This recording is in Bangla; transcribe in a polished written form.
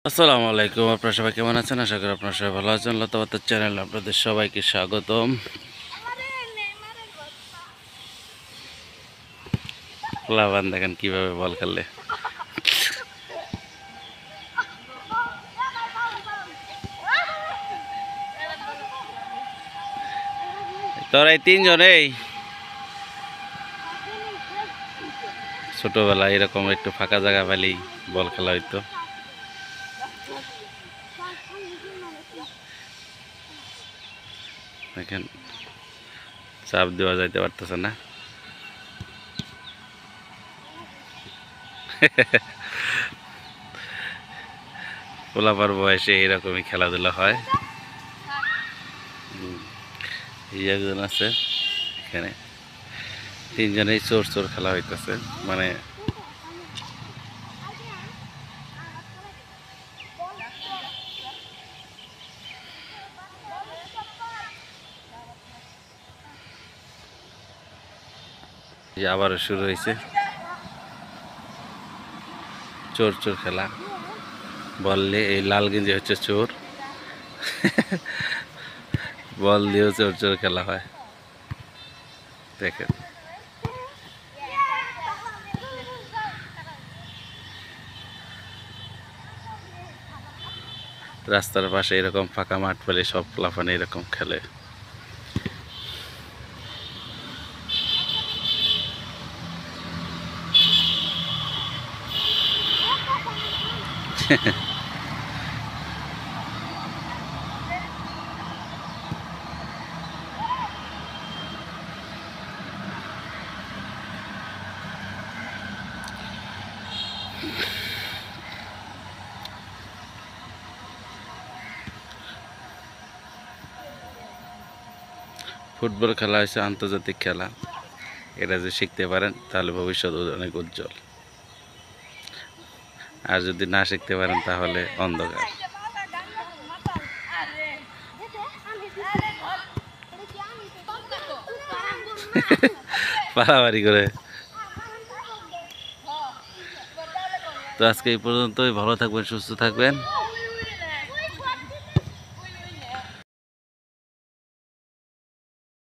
আসসালামু আলাইকুম। আপনারা সবাই কেমন আছেন? আশা করি আপনারা সবাই ভালো আছেন। লতাপাতার চ্যানেলে আপনাদের সবাইকে স্বাগতম। পোলাপান দেখেন কিভাবে বল খেলে। তোরা এই তিনজন ছোটবেলা এরকম একটু ফাঁকা জায়গা পেলেই বল খেলা হইতো। দেখেন চাপ দেওয়া যাইতে পারতেছে না। পোলাপার বয়সে এরকমই খেলাধুলা হয়। এই একজন আছে এখানে, তিনজনেই চোর চোর খেলা হইতেছে। মানে আবারও শুরু হয়েছে চোর চোর খেলা। বললে এই লাল গেঞ্জি হচ্ছে চোর, বল দিয়েও চোর চোর খেলা হয়। দেখেন রাস্তার পাশে এরকম ফাঁকা মাঠ পেলে সব পোলাপান এরকম খেলে। ফুটবল খেলা হচ্ছে আন্তর্জাতিক খেলা। এটা যদি শিখতে পারেন তাহলে ভবিষ্যৎ অনেক উজ্জ্বল, আর যদি না শিখতে পারেন তাহলে অন্ধকার। পারাবারি করে। তো আজকে এই পর্যন্তই। ভালো থাকবেন, সুস্থ থাকবেন।